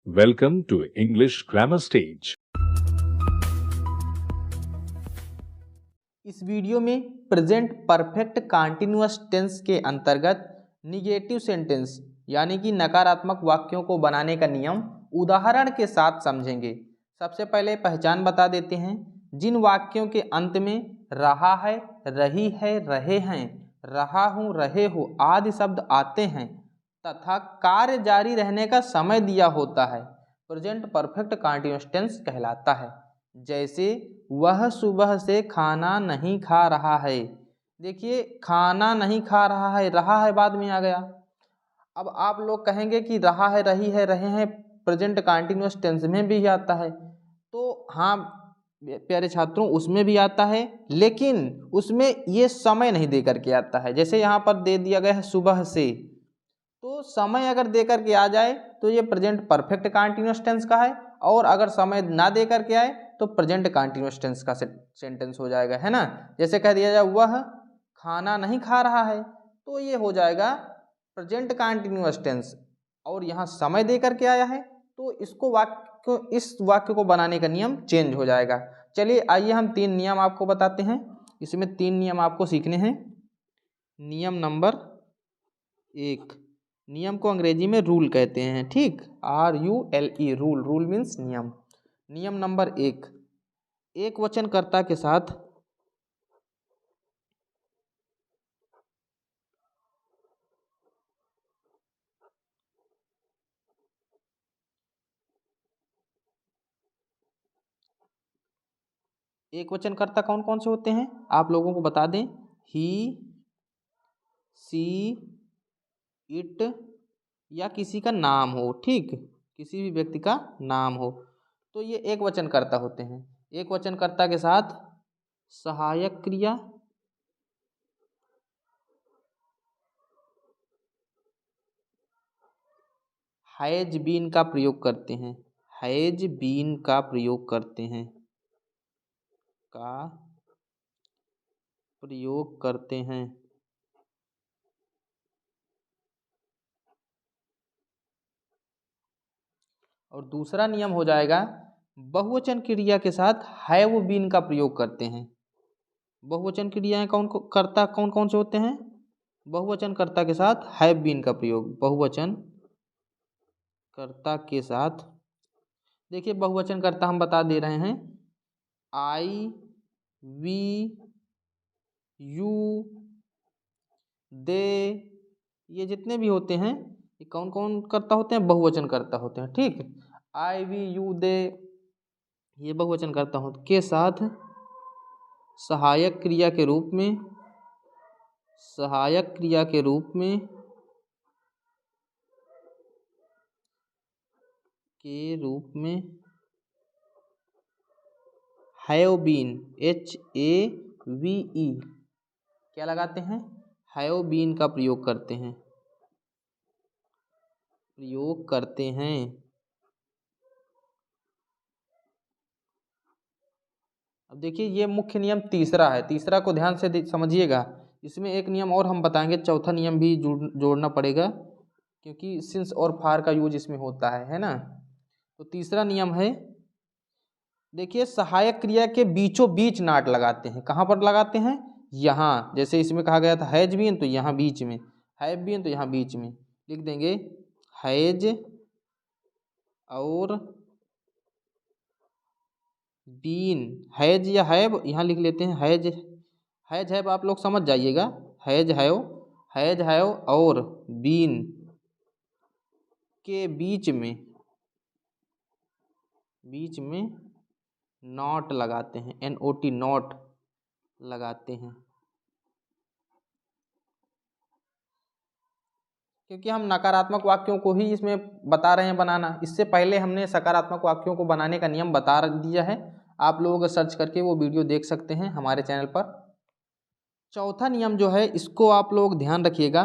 Welcome to English Grammar Stage. इस video में present perfect continuous tense के अंतर्गत निगेटिव सेंटेंस यानी कि नकारात्मक वाक्यों को बनाने का नियम उदाहरण के साथ समझेंगे। सबसे पहले पहचान बता देते हैं। जिन वाक्यों के अंत में रहा है, रही है, रहे हैं, रहा हूँ, रहे हो आदि शब्द आते हैं तथा कार्य जारी रहने का समय दिया होता है, प्रेजेंट परफेक्ट कंटीन्यूअस टेंस कहलाता है। जैसे वह सुबह से खाना नहीं खा रहा है। देखिए खाना नहीं खा रहा है बाद में आ गया। अब आप लोग कहेंगे कि रहा है, रही है, रहे हैं प्रेजेंट कंटीन्यूअस टेंस में भी आता है। तो हाँ प्यारे छात्रों, उसमें भी आता है, लेकिन उसमें ये समय नहीं दे करके आता है। जैसे यहाँ पर दे दिया गया है सुबह से, तो समय अगर दे करके आ जाए तो ये प्रेजेंट परफेक्ट कंटीन्यूअस टेंस का है, और अगर समय ना दे करके आए तो प्रेजेंट कंटीन्यूअस टेंस का सेंटेंस हो जाएगा, है ना। जैसे कह दिया जाए वह खाना नहीं खा रहा है, तो ये हो जाएगा प्रेजेंट कंटीन्यूअस टेंस, और यहाँ समय दे करके आया है तो इस वाक्य को बनाने का नियम चेंज हो जाएगा। चलिए आइए हम 3 नियम आपको बताते हैं। इसमें 3 नियम आपको सीखने हैं। नियम नंबर 1, नियम को अंग्रेजी में रूल कहते हैं, ठीक, RULE, रूल, रूल मीन्स नियम। नियम नंबर 1, एक वचनकर्ता के साथ एक वचनकर्ता कौन कौन से होते हैं आप लोगों को बता दें। ही, सी, इट या किसी का नाम हो, ठीक, किसी भी व्यक्ति का नाम हो, तो ये एक वचनकर्ता होते हैं। एक वचनकर्ता के साथ सहायक क्रिया, हैज बीन का प्रयोग करते हैं, हैज बीन का प्रयोग करते हैं, का प्रयोग करते हैं। और दूसरा नियम हो जाएगा बहुवचन क्रिया के साथ हैव बीन का प्रयोग करते हैं। बहुवचन क्रियाएं कौन कौन से होते हैं। बहुवचन कर्ता के साथ हैव बीन का प्रयोग, बहुवचन कर्ता के साथ, देखिए बहुवचन कर्ता हम बता दे रहे हैं, आई, वी, यू, दे, ये जितने भी होते हैं ये कौन कौन कर्ता होते हैं, बहुवचन कर्ता होते हैं, ठीक। आई, वी, यू, दे ये बहुवचन कर्ता होते के साथ सहायक क्रिया के रूप में, सहायक क्रिया के रूप में, हैव बीन, HAVE क्या लगाते हैं, हैव बीन का प्रयोग करते हैं, प्रयोग करते हैं। अब देखिए ये मुख्य नियम तीसरा है, तीसरा को ध्यान से समझिएगा। इसमें एक नियम और हम बताएंगे, चौथा नियम भी जोड़ना पड़ेगा क्योंकि सिंस और फार का यूज इसमें होता है ना। तो तीसरा नियम है, देखिए सहायक क्रिया के बीचों बीच नाट लगाते हैं। कहाँ पर लगाते हैं, यहाँ, जैसे इसमें कहा गया था हैज बीन, तो यहाँ बीच में, हैव बीन तो यहाँ बीच में लिख देंगे, हैज और बीन, हैज या हैव यहाँ लिख लेते हैं, हैज, हैज हैव आप लोग समझ जाइएगा, हैज हैव, हैज हैव और बीन के बीच में, बीच में नॉट लगाते हैं, NOT, नॉट लगाते हैं, क्योंकि हम नकारात्मक वाक्यों को ही इसमें बता रहे हैं बनाना। इससे पहले हमने सकारात्मक वाक्यों को बनाने का नियम बता दिया है, आप लोग सर्च करके वो वीडियो देख सकते हैं हमारे चैनल पर। चौथा नियम जो है इसको आप लोग ध्यान रखिएगा,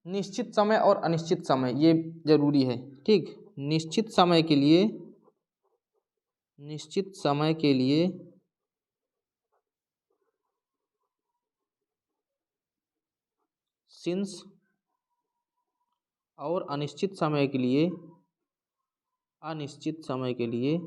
निश्चित समय और अनिश्चित समय ये जरूरी है, ठीक। निश्चित समय के लिए, निश्चित समय के लिए सिंस और अनिश्चित समय के लिए अनिश्चित समय के लिए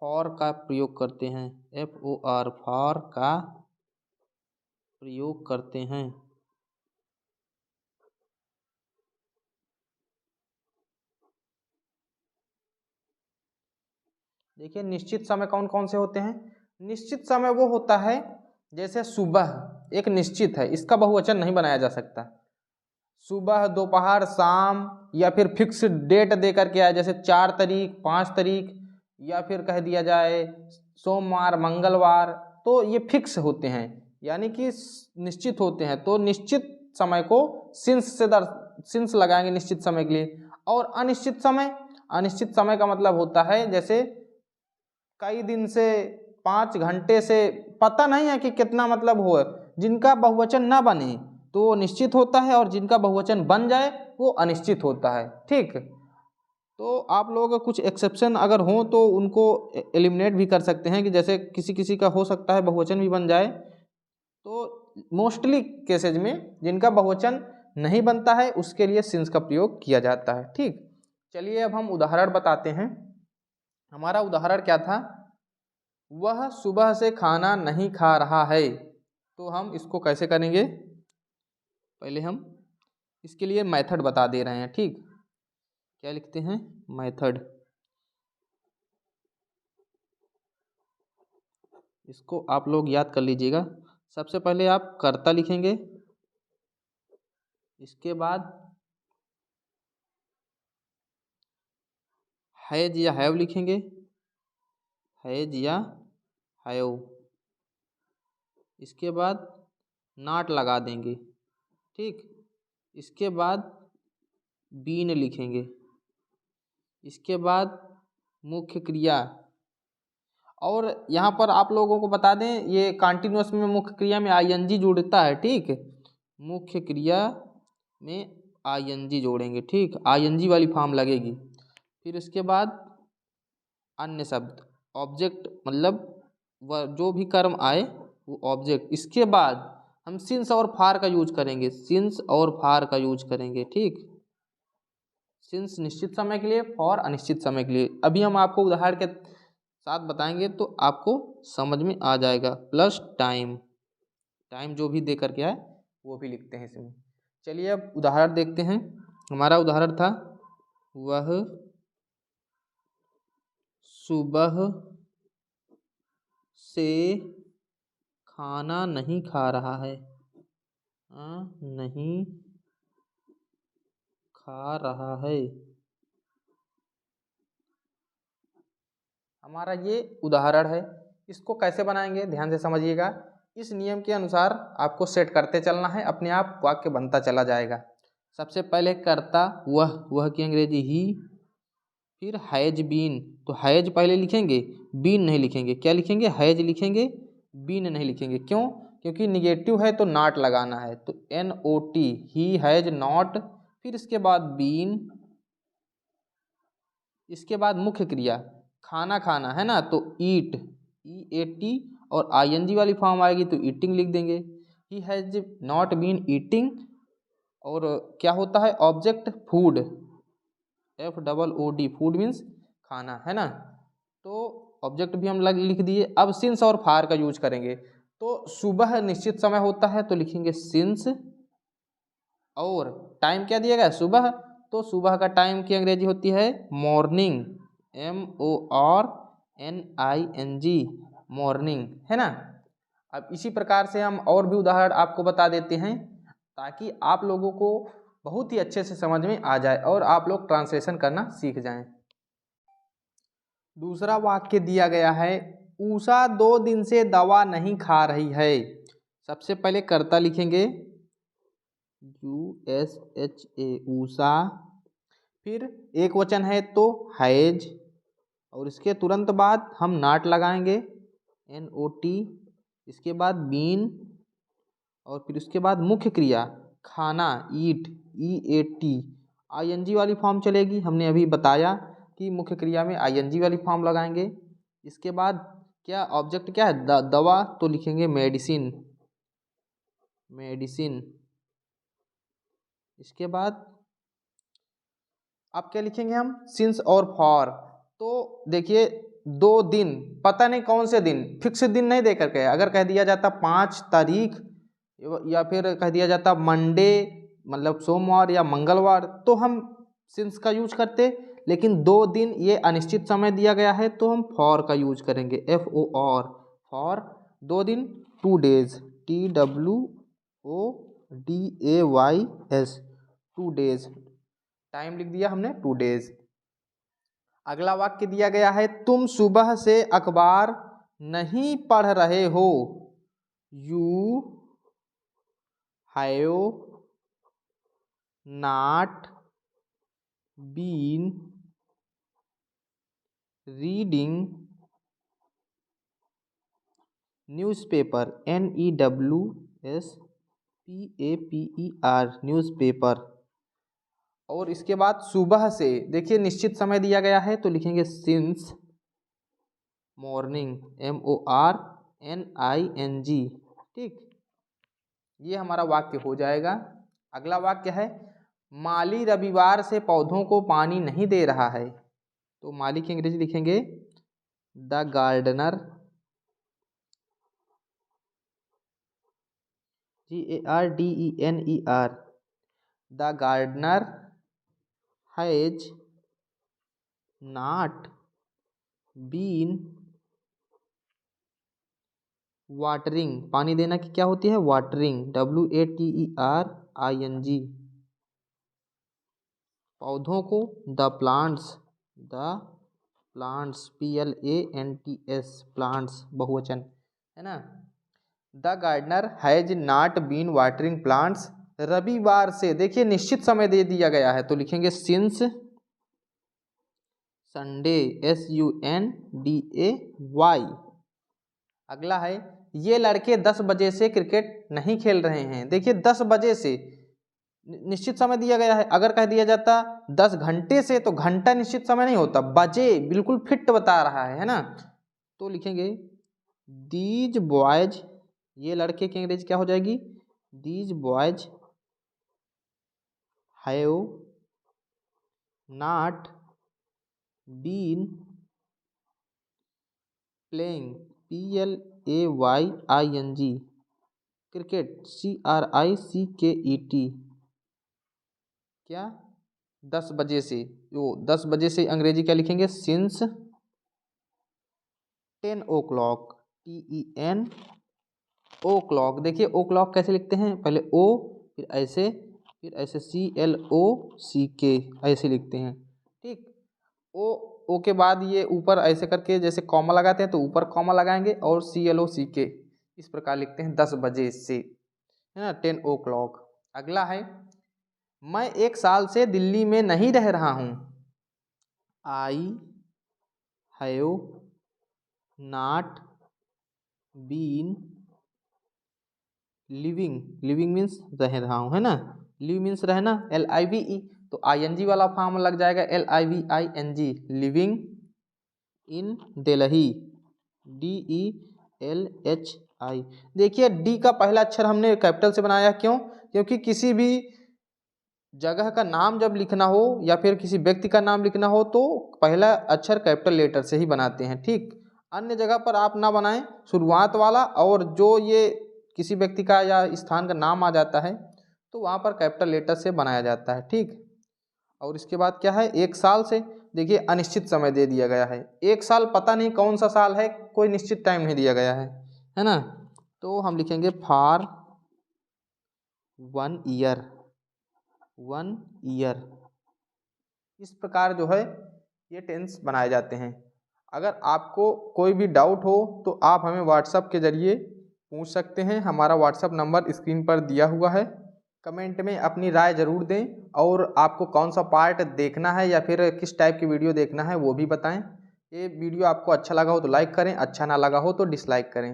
फॉर का प्रयोग करते हैं। FOR फॉर का प्रयोग करते हैं। देखिए निश्चित समय कौन कौन से होते हैं। निश्चित समय वो होता है जैसे सुबह एक निश्चित है, इसका बहुवचन नहीं बनाया जा सकता। सुबह, दोपहर, शाम या फिर फिक्स डेट दे करके आए, जैसे 4 तारीख, 5 तारीख, या फिर कह दिया जाए सोमवार, मंगलवार, तो ये फिक्स होते हैं यानी कि निश्चित होते हैं। तो निश्चित समय को सिंस लगाएंगे निश्चित समय के लिए। और अनिश्चित समय का मतलब होता है जैसे कई दिन से, 5 घंटे से, पता नहीं है कि कितना मतलब हो, जिनका बहुवचन ना बने तो वो निश्चित होता है और जिनका बहुवचन बन जाए वो अनिश्चित होता है। ठीक, तो आप लोग कुछ एक्सेप्शन अगर हो तो उनको एलिमिनेट भी कर सकते हैं कि जैसे किसी किसी का हो सकता है बहुवचन भी बन जाए। तो मोस्टली केसेज में जिनका बहुवचन नहीं बनता है उसके लिए सिंस का प्रयोग किया जाता है। ठीक, चलिए अब हम उदाहरण बताते हैं। हमारा उदाहरण क्या था, वह सुबह से खाना नहीं खा रहा है। तो हम इसको कैसे करेंगे, पहले हम इसके लिए मेथड बता दे रहे हैं। ठीक, क्या लिखते हैं, मेथड। इसको आप लोग याद कर लीजिएगा। सबसे पहले आप कर्ता लिखेंगे, इसके बाद हैज या हैव लिखेंगे, हैज या हैव। इसके बाद नॉट लगा देंगे। ठीक, इसके बाद बीन लिखेंगे। इसके बाद मुख्य क्रिया, और यहाँ पर आप लोगों को बता दें ये कॉन्टिन्यूअस में मुख्य क्रिया में ING जुड़ता है। ठीक, मुख्य क्रिया में ING जोड़ेंगे। ठीक, ING वाली फॉर्म लगेगी। फिर इसके बाद अन्य शब्द, ऑब्जेक्ट, मतलब वह जो भी कर्म आए वो ऑब्जेक्ट। इसके बाद हम सिंस और फार का यूज करेंगे, सिंस और फार का यूज करेंगे। ठीक, सिंस निश्चित समय के लिए, फॉर अनिश्चित समय के लिए। अभी हम आपको उदाहरण के साथ बताएंगे तो आपको समझ में आ जाएगा। प्लस टाइम, टाइम जो भी दे करके आए वो भी लिखते हैं इसमें। चलिए अब उदाहरण देखते हैं। हमारा उदाहरण था, वह सुबह से खाना नहीं खा रहा है। नहीं खा रहा है। हमारा ये उदाहरण है। इसको कैसे बनाएंगे ध्यान से समझिएगा। इस नियम के अनुसार आपको सेट करते चलना है, अपने आप वाक्य बनता चला जाएगा। सबसे पहले कर्ता वह की अंग्रेजी ही, फिर हैज बीन, तो हैज पहले लिखेंगे, बीन नहीं लिखेंगे। क्या लिखेंगे, हैज लिखेंगे, बीन नहीं लिखेंगे। क्यों, क्योंकि निगेटिव है तो नॉट लगाना है, तो NOT, ही हैज नॉट। फिर इसके बाद बीन, इसके बाद मुख्य क्रिया खाना खाना है ना, तो ईट, EAT, और ING वाली फॉर्म आएगी तो ईटिंग लिख देंगे। He has not been eating. और क्या होता है object, food, FOOD, food means खाना, है ना। तो ऑब्जेक्ट भी हम लिख दिए। अब सिंस और फार का यूज करेंगे। तो सुबह निश्चित समय होता है तो लिखेंगे सिंस, और टाइम क्या दिया गया, सुबह, तो सुबह का टाइम की अंग्रेजी होती है मॉर्निंग, MORNING, मॉर्निंग, है ना। अब इसी प्रकार से हम और भी उदाहरण आपको बता देते हैं ताकि आप लोगों को बहुत ही अच्छे से समझ में आ जाए और आप लोग ट्रांसलेशन करना सीख जाएं। दूसरा वाक्य दिया गया है, उषा 2 दिन से दवा नहीं खा रही है। सबसे पहले कर्ता लिखेंगे USHA, उषा। फिर एक वचन है तो हैज, और इसके तुरंत बाद हम नॉट लगाएंगे, NOT। इसके बाद बीन, और फिर उसके बाद मुख्य क्रिया खाना, ईट, EAT, ING वाली फॉर्म चलेगी। हमने अभी बताया कि मुख्य क्रिया में ING वाली फॉर्म लगाएंगे। इसके बाद क्या ऑब्जेक्ट क्या है? दवा, तो लिखेंगे मेडिसिन, मेडिसिन। इसके बाद अब क्या लिखेंगे हम? सिंस और फॉर। तो देखिए 2 दिन, पता नहीं कौन से दिन, फिक्स दिन नहीं दे करके, अगर कह दिया जाता 5 तारीख या फिर कह दिया जाता मंडे मतलब सोमवार या मंगलवार, तो हम सिंस का यूज करते। लेकिन 2 दिन ये अनिश्चित समय दिया गया है तो हम फॉर का यूज करेंगे, FOR, फॉर 2 दिन, 2 डेज, TWODAYS, 2 डेज, टाइम लिख दिया हमने 2 डेज। अगला वाक्य दिया गया है, तुम सुबह से अखबार नहीं पढ़ रहे हो, you have not been reading newspaper, NEWSPAPER, newspaper. और इसके बाद सुबह से, देखिए निश्चित समय दिया गया है तो लिखेंगे सिंस मॉर्निंग, MORNING। ठीक, ये हमारा वाक्य हो जाएगा। अगला वाक्य है, माली रविवार से पौधों को पानी नहीं दे रहा है, तो माली की अंग्रेजी लिखेंगे the gardener, GARDENER, the gardener has not been watering, पानी देना की क्या होती है? वाटरिंग, WATERING, पौधों को, द प्लांट्स, PLANTS, प्लांट्स बहुवचन है ना। The gardener has not been watering plants रविवार से, देखिए निश्चित समय दे दिया गया है तो लिखेंगे सिंस संडे, SUNDAY। अगला है, ये लड़के 10 बजे से क्रिकेट नहीं खेल रहे हैं, देखिए 10 बजे से निश्चित समय दिया गया है। अगर कह दिया जाता 10 घंटे से तो घंटा निश्चित समय नहीं होता, बजे बिल्कुल फिट बता रहा है ना। तो लिखेंगे दीज बॉयज, ये लड़के की अंग्रेजी क्या हो जाएगी? These boys have not been playing, PLAYING, cricket, CRICKET, क्या 10 बजे से, वो 10 बजे से अंग्रेजी क्या लिखेंगे? Since 10 o'clock, TEN o'clock। देखिए ओ क्लॉक कैसे लिखते हैं? पहले O, फिर ऐसे CLOCK ऐसे लिखते हैं। ठीक, ओ के बाद ये ऊपर ऐसे करके जैसे कॉमा लगाते हैं तो ऊपर कॉमा लगाएंगे और CLOCK इस प्रकार लिखते हैं 10 बजे से, है ना, 10 o'clock। अगला है, मैं 1 साल से दिल्ली में नहीं रह रहा हूँ, I have not been living means रह रहा हूँ, है ना, लिव मीन्स रहना, LIVE, तो ING वाला फॉर्म लग जाएगा, LIVING, living in Delhi, DELHI। देखिए डी का पहला अक्षर हमने कैपिटल से बनाया, क्यों? क्योंकि किसी भी जगह का नाम जब लिखना हो या फिर किसी व्यक्ति का नाम लिखना हो तो पहला अक्षर कैपिटल लेटर से ही बनाते हैं। ठीक, अन्य जगह पर आप ना बनाएं शुरुआत वाला, और जो ये किसी व्यक्ति का या स्थान का नाम आ जाता है तो वहाँ पर कैपिटल लेटर से बनाया जाता है। ठीक, और इसके बाद क्या है, 1 साल से, देखिए अनिश्चित समय दे दिया गया है, 1 साल पता नहीं कौन सा साल है, कोई निश्चित टाइम नहीं दिया गया है ना। तो हम लिखेंगे फॉर 1 ईयर, 1 ईयर। इस प्रकार जो है ये टेंस बनाए जाते हैं। अगर आपको कोई भी डाउट हो तो आप हमें व्हाट्सएप के जरिए पूछ सकते हैं, हमारा व्हाट्सएप नंबर स्क्रीन पर दिया हुआ है। कमेंट में अपनी राय ज़रूर दें, और आपको कौन सा पार्ट देखना है या फिर किस टाइप की वीडियो देखना है वो भी बताएं। ये वीडियो आपको अच्छा लगा हो तो लाइक करें, अच्छा ना लगा हो तो डिसलाइक करें।